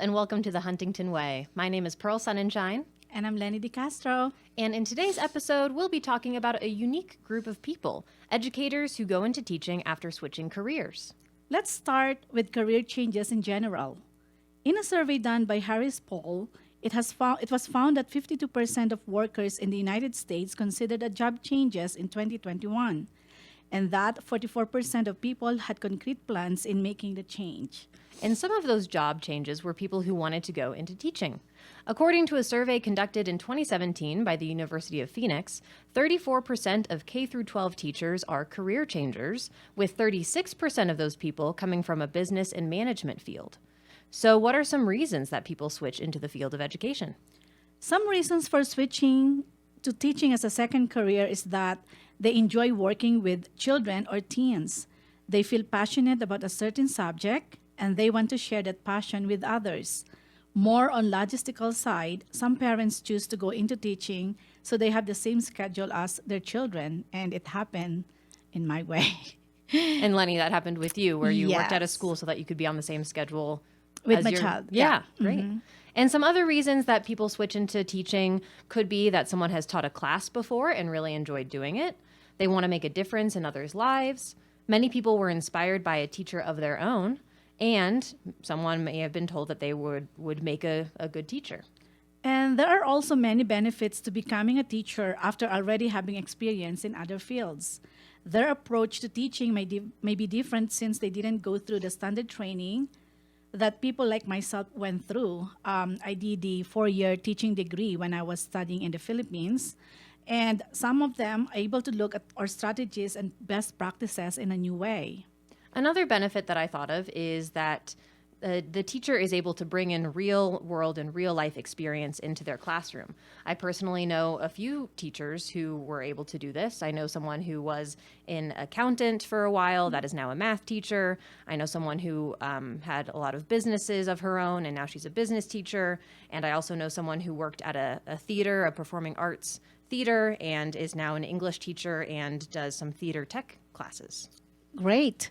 and welcome to the Huntington Way. My name is Pearl Sonnenschein. And I'm Lenie Castro. And in today's episode, we'll be talking about a unique group of people, educators who go into teaching after switching careers. Let's start with career changes in general. In a survey done by Harris Poll, it was found that 52% of workers in the United States considered a job changes in 2021, and that 44% of people had concrete plans in making the change. And some of those job changes were people who wanted to go into teaching. According to a survey conducted in 2017 by the University of Phoenix, 34% of K-12 teachers are career changers, with 36% of those people coming from a business and management field. So what are some reasons that people switch into the field of education? Some reasons for switching to teaching as a second career is that they enjoy working with children or teens. They feel passionate about a certain subject, and they want to share that passion with others. More on logistical side, some parents choose to go into teaching so they have the same schedule as their children, and it happened in my way. And Lenie, that happened with you, where you worked at a Yes. school so that you could be on the same schedule With as my your child, Yeah, yeah. great. And some other reasons that people switch into teaching could be that someone has taught a class before and really enjoyed doing it. They want to make a difference in others' lives. Many people were inspired by a teacher of their own, and someone may have been told that they would make a good teacher. And there are also many benefits to becoming a teacher after already having experience in other fields. Their approach to teaching may be different since they didn't go through the standard training that people like myself went through. I did the 4-year teaching degree when I was studying in the Philippines, and some of them are able to look at our strategies and best practices in a new way. Another benefit that I thought of is that the teacher is able to bring in real world and real life experience into their classroom. I personally know a few teachers who were able to do this. I know someone who was an accountant for a while that is now a math teacher. I know someone who had a lot of businesses of her own, and now she's a business teacher. And I also know someone who worked at a theater, a performing arts theater, and is now an English teacher and does some theater tech classes. Great.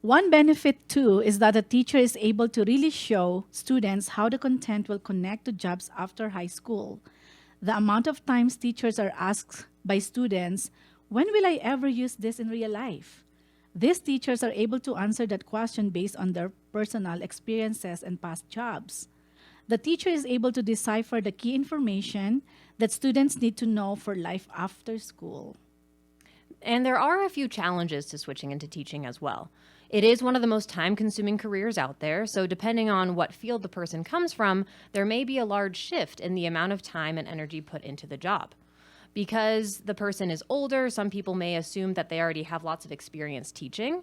One benefit, too, is that a teacher is able to really show students how the content will connect to jobs after high school. The amount of times teachers are asked by students, when will I ever use this in real life? These teachers are able to answer that question based on their personal experiences and past jobs. The teacher is able to decipher the key information that students need to know for life after school. And there are a few challenges to switching into teaching as well. It is one of the most time-consuming careers out there, so depending on what field the person comes from, there may be a large shift in the amount of time and energy put into the job. Because the person is older, some people may assume that they already have lots of experience teaching,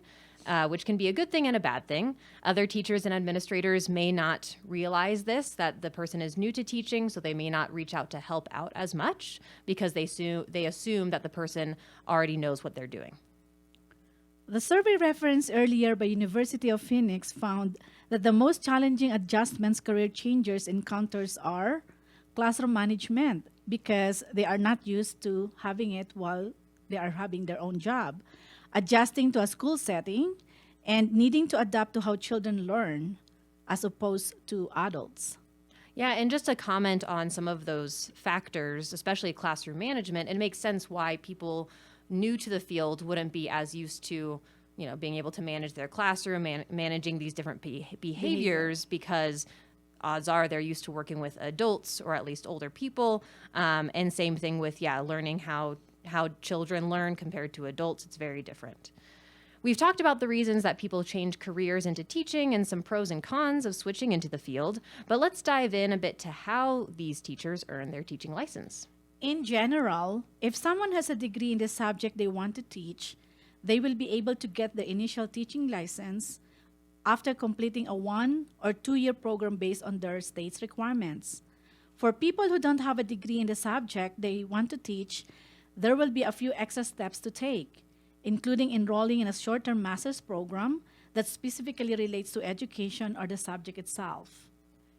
which can be a good thing and a bad thing. Other teachers and administrators may not realize this, that the person is new to teaching, so they may not reach out to help out as much because they assume that the person already knows what they're doing. The survey referenced earlier by University of Phoenix found that the most challenging adjustments career changers encounters are classroom management, because they are not used to having it while they are having their own job, adjusting to a school setting, and needing to adapt to how children learn as opposed to adults. Yeah, and just to comment on some of those factors, especially classroom management, it makes sense why people new to the field wouldn't be as used to, being able to manage their classroom, managing these different behaviors, because odds are they're used to working with adults or at least older people. And same thing with, learning how children learn compared to adults. It's very different. We've talked about the reasons that people change careers into teaching and some pros and cons of switching into the field, but let's dive in a bit to how these teachers earn their teaching license. In general, if someone has a degree in the subject they want to teach, they will be able to get the initial teaching license after completing a 1 or 2 year program based on their state's requirements. For people who don't have a degree in the subject they want to teach, there will be a few extra steps to take, including enrolling in a short-term master's program that specifically relates to education or the subject itself.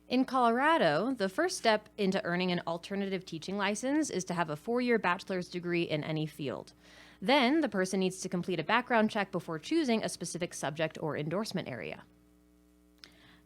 In Colorado, the first step into earning an alternative teaching license is to have a 4-year bachelor's degree in any field. Then the person needs to complete a background check before choosing a specific subject or endorsement area.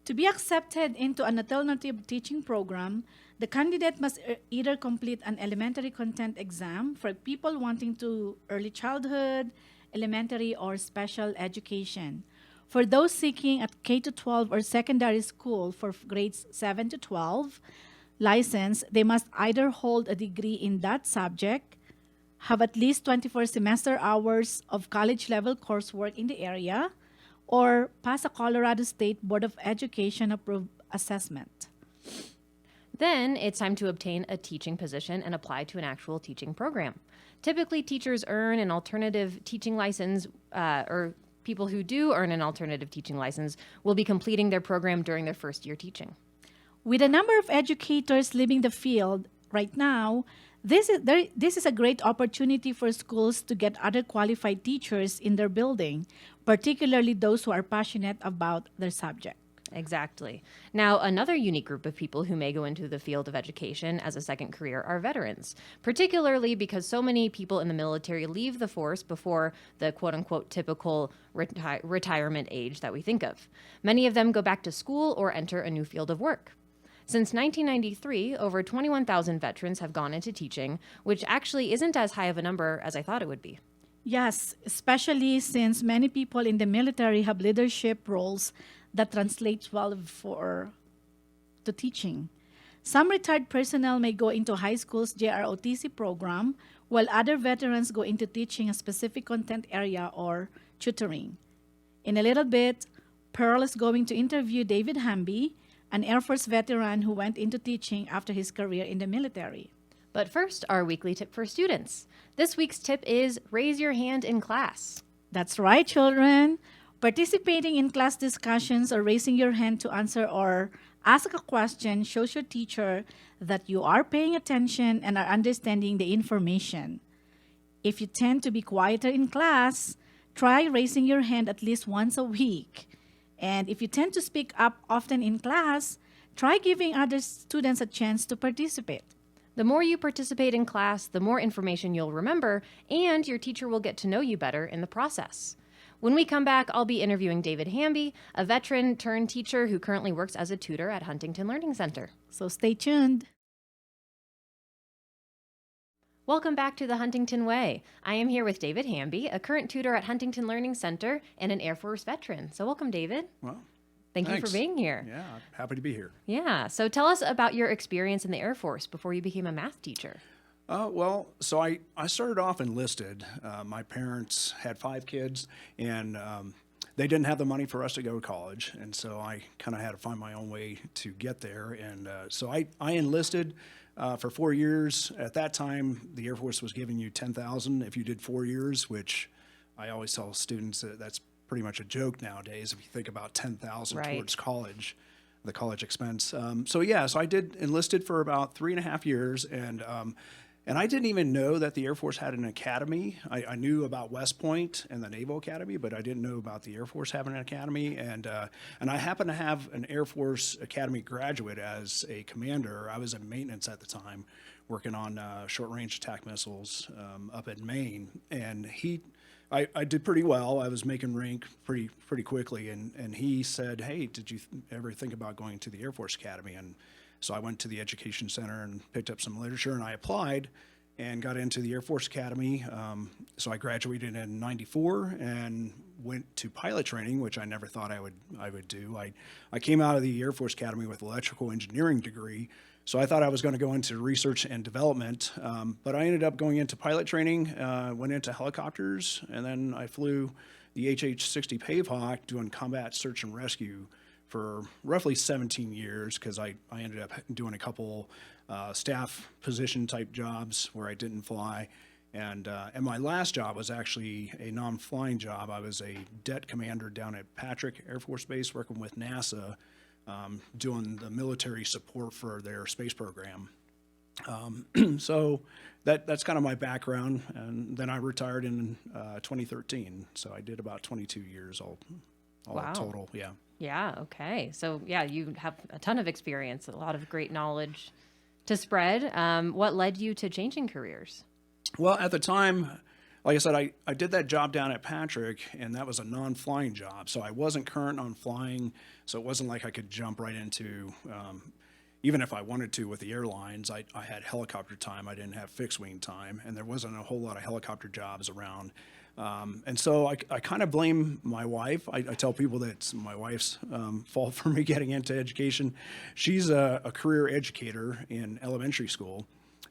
To be accepted into an alternative teaching program, the candidate must either complete an elementary content exam for people wanting to early childhood, elementary, or special education. For those seeking at K-12 or secondary school for grades 7 to 12 license, they must either hold a degree in that subject, have at least 24 semester hours of college-level coursework in the area, or pass a Colorado State Board of Education approved assessment. Then it's time to obtain a teaching position and apply to an actual teaching program. Typically, teachers earn an alternative teaching license, or people who do earn an alternative teaching license will be completing their program during their first year teaching. With a number of educators leaving the field right now, this is a great opportunity for schools to get other qualified teachers in their building, particularly those who are passionate about their subject. Exactly. Now, another unique group of people who may go into the field of education as a second career are veterans, particularly because so many people in the military leave the force before the quote-unquote typical retirement age that we think of. Many of them go back to school or enter a new field of work. Since 1993, over 21,000 veterans have gone into teaching, which actually isn't as high of a number as I thought it would be. Yes, especially since many people in the military have leadership roles that translates well to teaching. Some retired personnel may go into high school's JROTC program, while other veterans go into teaching a specific content area or tutoring. In a little bit, Pearl is going to interview David Hamby, an Air Force veteran who went into teaching after his career in the military. But first, our weekly tip for students. This week's tip is raise your hand in class. That's right, children. Participating in class discussions or raising your hand to answer or ask a question shows your teacher that you are paying attention and are understanding the information. If you tend to be quieter in class, try raising your hand at least once a week. And if you tend to speak up often in class, try giving other students a chance to participate. The more you participate in class, the more information you'll remember, and your teacher will get to know you better in the process. When we come back, I'll be interviewing David Hamby, a veteran turned teacher who currently works as a tutor at Huntington Learning Center. So stay tuned. Welcome back to the Huntington Way. I am here with David Hamby, a current tutor at Huntington Learning Center and an Air Force veteran. So welcome, David. Well, Thank you for being here. Yeah, I'm happy to be here. Yeah. So tell us about your experience in the Air Force before you became a math teacher. So I started off enlisted. My parents had 5 kids, and they didn't have the money for us to go to college, and so I kind of had to find my own way to get there. And so I enlisted for 4 years. At that time, the Air Force was giving you $10,000 if you did 4 years, which I always tell students that's pretty much a joke nowadays if you think about $10,000 Right. towards college, the college expense. So I did enlisted for about 3.5 years, and I didn't even know that the Air Force had an academy. I knew about West Point and the Naval Academy, but I didn't know about the Air Force having an academy. And I happened to have an Air Force Academy graduate as a commander. I was in maintenance at the time, working on short-range attack missiles up in Maine. And I did pretty well. I was making rank pretty quickly. And he said, "Hey, did you ever think about going to the Air Force Academy?" And so I went to the Education Center and picked up some literature, and I applied and got into the Air Force Academy. So I graduated in '94 and went to pilot training, which I never thought I would do. I came out of the Air Force Academy with an electrical engineering degree, so I thought I was going to go into research and development, but I ended up going into pilot training, went into helicopters, and then I flew the HH-60 Pavehawk doing combat search and rescue for roughly 17 years, because I ended up doing a couple staff position type jobs where I didn't fly. And my last job was actually a non-flying job. I was a det commander down at Patrick Air Force Base working with NASA, doing the military support for their space program. So that's kind of my background. And then I retired in 2013. So I did about 22 years all Wow. total, yeah. Yeah. Okay. So yeah, you have a ton of experience, a lot of great knowledge to spread. What led you to changing careers? Well, at the time, like I said, I did that job down at Patrick, and that was a non-flying job. So I wasn't current on flying, so it wasn't like I could jump right into, even if I wanted to with the airlines, I had helicopter time. I didn't have fixed wing time, and there wasn't a whole lot of helicopter jobs around. And so I kind of blame my wife. I tell people that it's my wife's fault for me getting into education. She's a career educator in elementary school.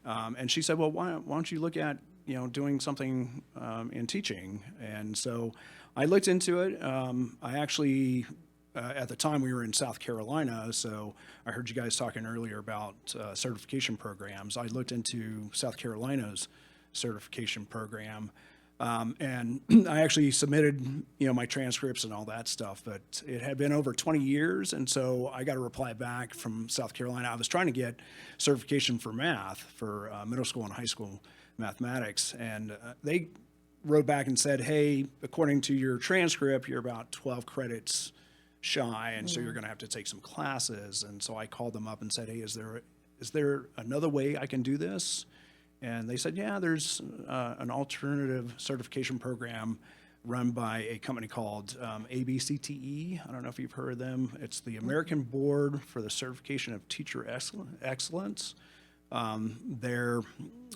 And she said, well, why don't you look at, doing something in teaching? And so I looked into it. I actually, at the time we were in South Carolina, so I heard you guys talking earlier about certification programs. I looked into South Carolina's certification program. And I actually submitted, my transcripts and all that stuff, but it had been over 20 years. And so I got a reply back from South Carolina. I was trying to get certification for math for middle school and high school mathematics. And they wrote back and said, hey, according to your transcript, you're about 12 credits shy. And so you're going to have to take some classes. And so I called them up and said, hey, is there another way I can do this? And they said, yeah, there's an alternative certification program run by a company called ABCTE. I don't know if you've heard of them. It's the American Board for the Certification of Teacher Excellence.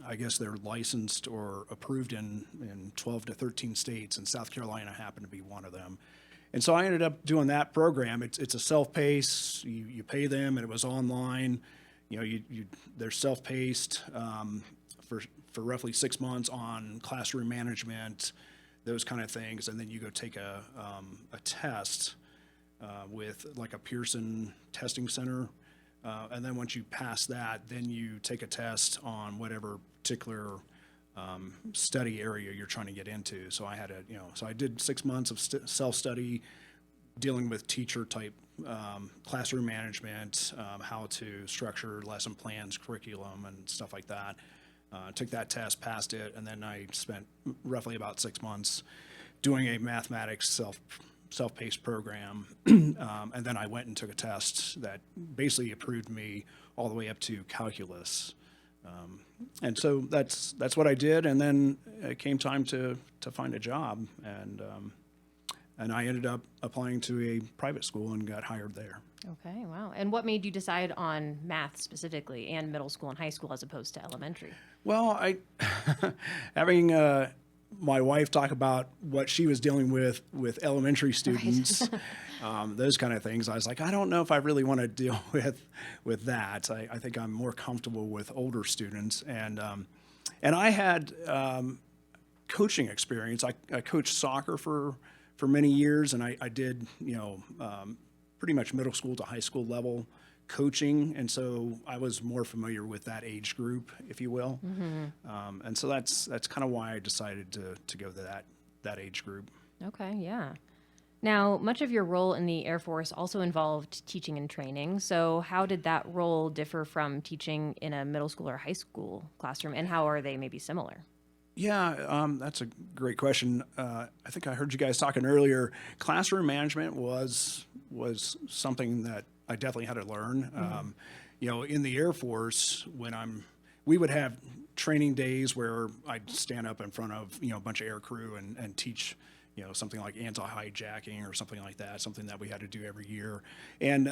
I guess they're licensed or approved in 12 to 13 states, and South Carolina happened to be one of them. And so I ended up doing that program. It's a self-paced. You pay them, and it was online. They're self-paced. For roughly 6 months on classroom management, those kind of things, and then you go take a test with like a Pearson testing center, and then once you pass that, then you take a test on whatever particular study area you're trying to get into. So I had so I did 6 months of self-study, dealing with teacher type classroom management, how to structure lesson plans, curriculum, and stuff like that. Took that test, passed it, and then I spent roughly about 6 months doing a mathematics self-paced program. And then I went and took a test that basically approved me all the way up to calculus. And so that's what I did. And then it came time to find a job, and I ended up applying to a private school and got hired there. Okay, wow. And what made you decide on math specifically and middle school and high school as opposed to elementary? Well, having my wife talk about what she was dealing with elementary students, those kind of things, I was like, I don't know if I really want to deal with that. I think I'm more comfortable with older students, and I had coaching experience. I coached soccer for many years, and I did pretty much middle school to high school level coaching, and so I was more familiar with that age group, if you will. Mm-hmm. And so that's kind of why I decided to go to that age group. Okay, yeah. Now, much of your role in the Air Force also involved teaching and training. So how did that role differ from teaching in a middle school or high school classroom, and how are they maybe similar? Yeah, that's a great question. I think I heard you guys talking earlier. Classroom management was something that I definitely had to learn. Mm-hmm. In the Air Force, we would have training days where I'd stand up in front of a bunch of air crew and teach something like anti-hijacking or something like that, something that we had to do every year. And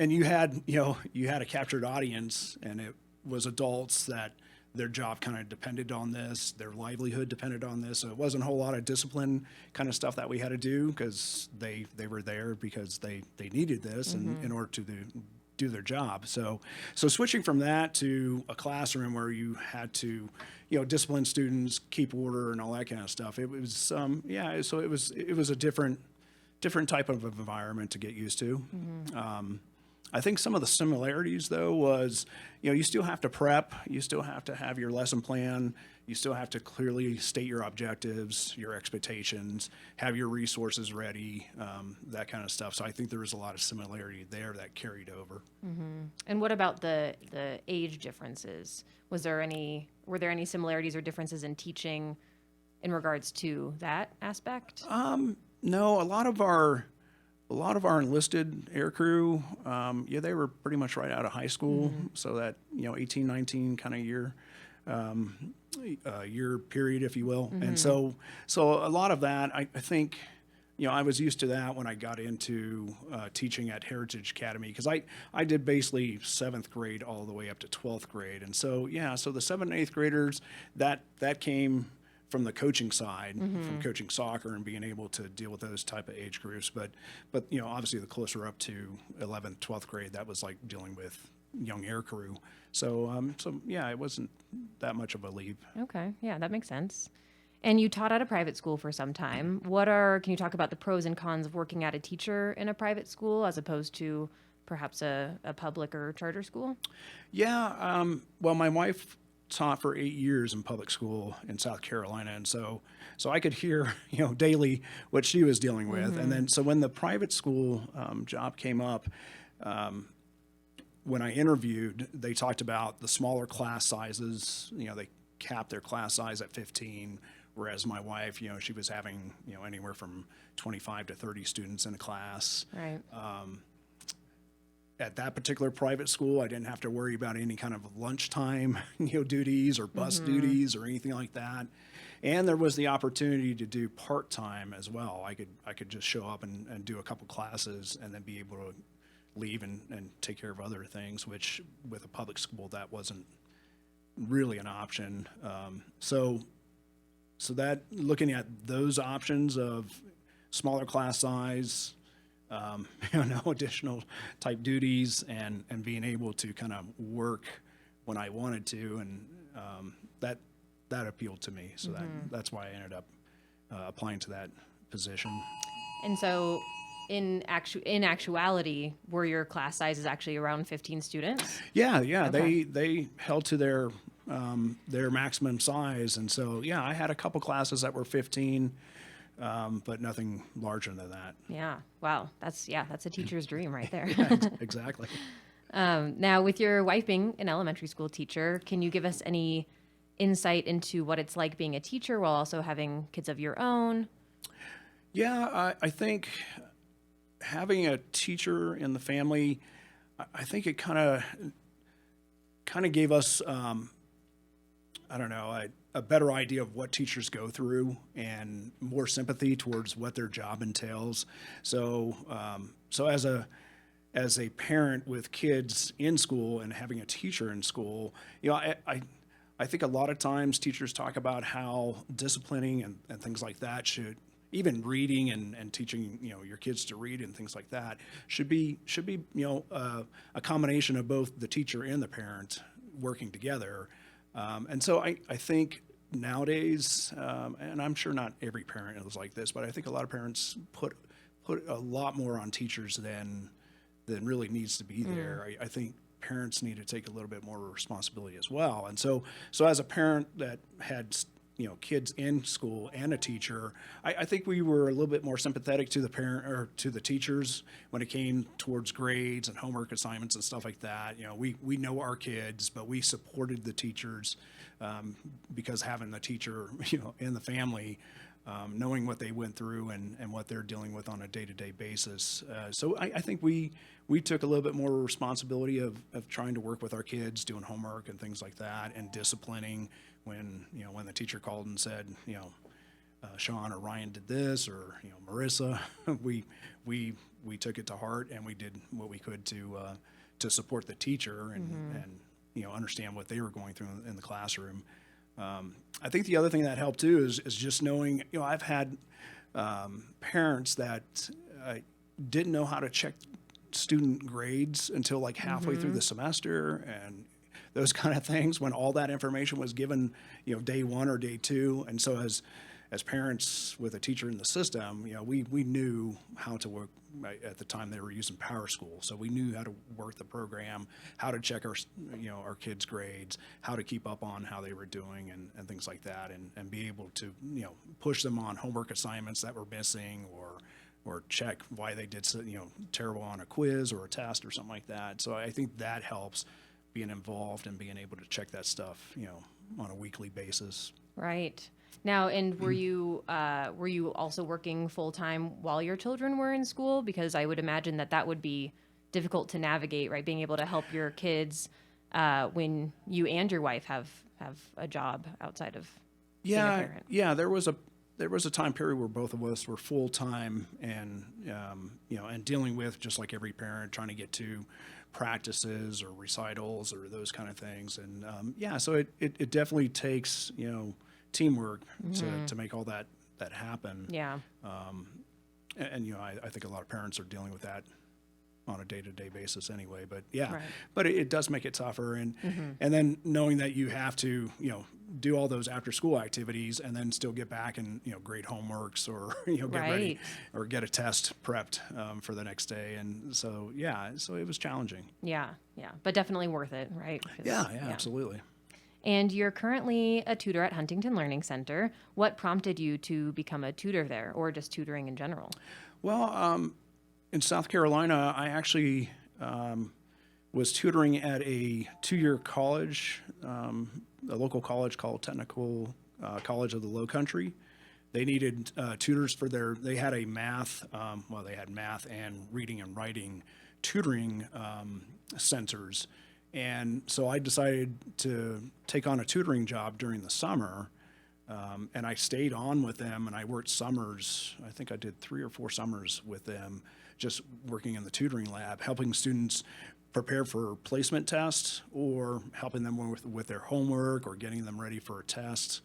you had a captured audience, and it was adults that their job kind of depended on this, their livelihood depended on this. So it wasn't a whole lot of discipline kind of stuff that we had to do, because they were there because they needed this mm-hmm. in order to do their job. So switching from that to a classroom where you had to, discipline students, keep order, and all that kind of stuff, it was so it was a different type of environment to get used to. Mm-hmm. I think some of the similarities, though, was, you still have to prep, you still have to have your lesson plan, you still have to clearly state your objectives, your expectations, have your resources ready, that kind of stuff. So I think there was a lot of similarity there that carried over. Mm-hmm. And what about the age differences? Were there any similarities or differences in teaching in regards to that aspect? No, a lot of our enlisted air crew, they were pretty much right out of high school. Mm-hmm. So that, 18, 19 kind of year. year period, if you will. And so a lot of that, I think, I was used to that when I got into teaching at Heritage Academy, because I did basically 7th grade all the way up to 12th grade. And so, so the 7th and 8th graders, that came from the coaching side, from coaching soccer and being able to deal with those type of age groups. But obviously the closer up to 11th, 12th grade, that was like dealing with young air crew. So, it wasn't that much of a leap. Okay. Yeah, that makes sense. And you taught at a private school for some time. Can you talk about the pros and cons of working at a teacher in a private school as opposed to perhaps a public or charter school? Yeah. Well, my wife taught for 8 years in public school in South Carolina. And so I could hear, daily what she was dealing with. And then, so when the private school job came up, when I interviewed, they talked about the smaller class sizes. They capped their class size at 15, whereas my wife, she was having, anywhere from 25 to 30 students in a class. Right. At that particular private school, I didn't have to worry about any kind of lunchtime, duties or bus duties or anything like that. And there was the opportunity to do part-time as well. I could just show up and do a couple classes and then be able to leave and take care of other things, which with a public school, that wasn't really an option. So that looking at those options of smaller class size, no additional type duties, and being able to kind of work when I wanted to, and that appealed to me. So that's why I ended up applying to that position. And so in actuality, were your class sizes actually around 15 students? Yeah. Okay. They held to their maximum size, and so I had a couple classes that were 15, but nothing larger than that. Yeah. Wow. That's a teacher's dream right there. Yeah, exactly. Now, with your wife being an elementary school teacher, can you give us any insight into what it's like being a teacher while also having kids of your own? Yeah, I think having a teacher in the family, I think it kind of gave us, a better idea of what teachers go through and more sympathy towards what their job entails. So as a parent with kids in school and having a teacher in school, I think a lot of times teachers talk about how disciplining and things like that should, even reading and teaching, your kids to read and things like that should be a combination of both the teacher and the parent working together. And so I think nowadays, and I'm sure not every parent is like this, but I think a lot of parents put a lot more on teachers than really needs to be there. I think parents need to take a little bit more responsibility as well. And so as a parent that had kids in school and a teacher, I think we were a little bit more sympathetic to the parent or to the teachers when it came towards grades and homework assignments and stuff like that. We know our kids, but we supported the teachers because having the teacher, in the family, knowing what they went through and what they're dealing with on a day-to-day basis. So I think we took a little bit more responsibility of trying to work with our kids, doing homework and things like that, and disciplining when the teacher called and said, Sean or Ryan did this, or Marissa, we took it to heart and we did what we could to support the teacher and understand what they were going through in the classroom. I think the other thing that helped too is just knowing, I've had parents that didn't know how to check student grades until like halfway through the semester and those kind of things, when all that information was given, day one or day two. And so as parents with a teacher in the system, we knew how to work. At the time they were using Power School, so we knew how to work the program, how to check our kids' grades, how to keep up on how they were doing and things like that, and be able to push them on homework assignments that were missing, or check why they did terrible on a quiz or a test or something like that. So I think that helps, being involved and being able to check that stuff on a weekly basis. Right. Now, and were you also working full-time while your children were in school? Because I would imagine that would be difficult to navigate, right? Being able to help your kids when you and your wife have have a job outside of being a Yeah, parent. yeah. There was a time period where both of us were full time, and and dealing with, just like every parent, trying to get to practices or recitals or those kind of things. And so it definitely takes teamwork to make all that happen. Yeah. And I think a lot of parents are dealing with that on a day-to-day basis anyway. But yeah, Right. but it does make it tougher. And then knowing that you have to do all those after-school activities and then still get back and grade homeworks or get ready Right. or get a test prepped for the next day. And so so it was challenging. Yeah. Yeah. But definitely worth it, right? 'Cause- Yeah, absolutely. And you're currently a tutor at Huntington Learning Center. What prompted you to become a tutor there, or just tutoring in general? Well, in South Carolina, I actually was tutoring at a 2-year college, a local college called Technical College of the Low Country. They needed tutors for they had a math, they had math and reading and writing tutoring centers. And so I decided to take on a tutoring job during the summer. And I stayed on with them, and I worked summers. I think I did 3 or 4 summers with them, just working in the tutoring lab, helping students prepare for placement tests or helping them with their homework or getting them ready for a test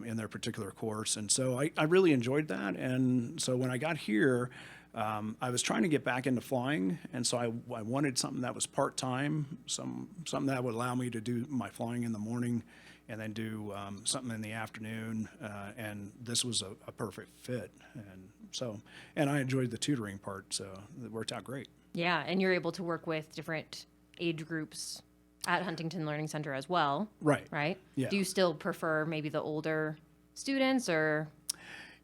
in their particular course. And so I really enjoyed that. And so when I got here, I was trying to get back into flying, and so I wanted something that was part-time, something that would allow me to do my flying in the morning and then do something in the afternoon, and this was a perfect fit. And I enjoyed the tutoring part, so it worked out great. Yeah, and you're able to work with different age groups at Huntington Learning Center as well, Right. right? Yeah. Do you still prefer maybe the older students, or?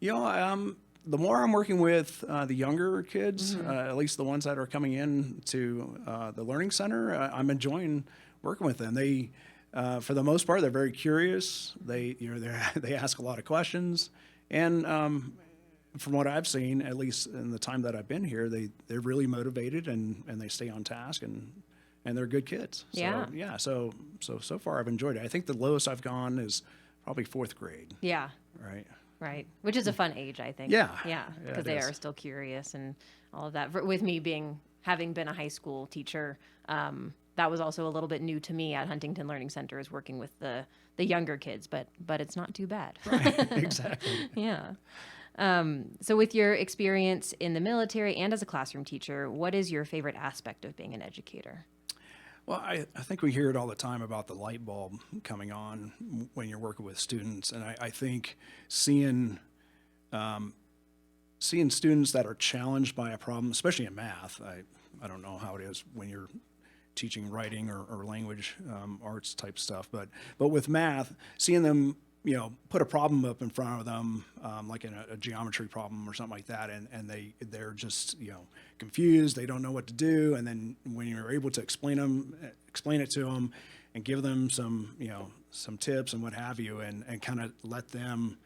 The more I'm working with the younger kids, at least the ones that are coming in to the Learning Center, I'm enjoying working with them. They, for the most part, they're very curious. They ask a lot of questions, and from what I've seen, at least in the time that I've been here, they're really motivated and they stay on task and they're good kids. So, so far I've enjoyed it. I think the lowest I've gone is probably 4th grade. Yeah. Right. Which is a fun age, I think. Yeah. Because it they is. are still curious and all of that. With me having been a high school teacher, that was also a little bit new to me at Huntington Learning Center, is working with the younger kids, but it's not too bad. Right. Exactly. Yeah. So with your experience in the military and as a classroom teacher, what is your favorite aspect of being an educator? Well, I think we hear it all the time about the light bulb coming on when you're working with students. And I think seeing students that are challenged by a problem, especially in math, I don't know how it is when you're teaching writing or language arts type stuff, but with math, seeing them put a problem up in front of them, like in a geometry problem or something like that, and they're just confused. They don't know what to do, and then when you're able to explain it to them, and give them some tips and what have you, and kind of let them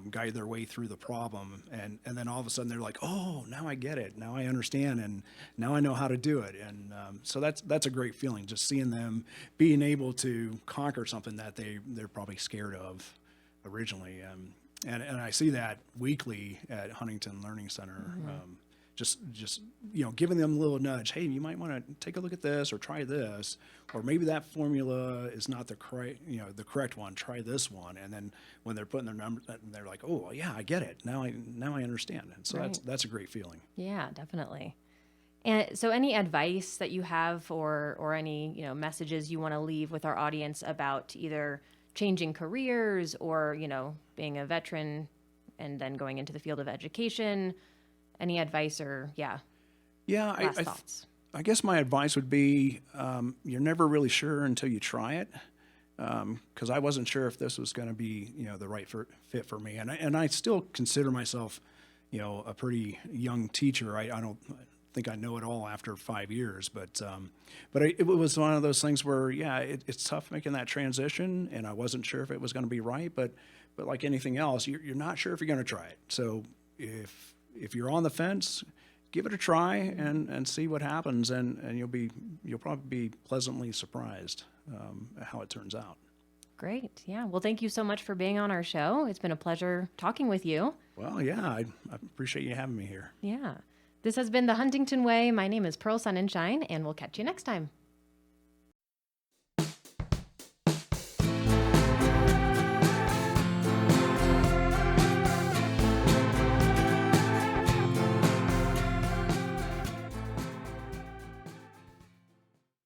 guide their way through the problem, and then all of a sudden they're like, oh, now I get it, now I understand, and now I know how to do it, and so that's a great feeling, just seeing them being able to conquer something that they're probably scared of originally, and I see that weekly at Huntington Learning Center. Just giving them a little nudge. Hey, you might want to take a look at this or try this, or maybe that formula is not the correct one. Try this one, and then when they're putting their numbers, they're like, oh yeah, I get it. Now I understand. And so Right. that's a great feeling. Yeah, definitely. And so any advice that you have or any, messages you want to leave with our audience about either changing careers or, being a veteran and then going into the field of education? Any advice or, last thoughts? I guess my advice would be you're never really sure until you try it, because I wasn't sure if this was going to be the right fit for me, and I still consider myself a pretty young teacher. I don't think I know it all after 5 years, but it was one of those things where it's tough making that transition, and I wasn't sure if it was going to be right, but like anything else, you're not sure if you're going to try it. So if you're on the fence, give it a try and see what happens, and you'll probably be pleasantly surprised how it turns out. Great. Yeah. Well, thank you so much for being on our show. It's been a pleasure talking with you. Well, yeah, I appreciate you having me here. Yeah. This has been the Huntington Way. My name is Pearl Sonnenschein, and we'll catch you next time.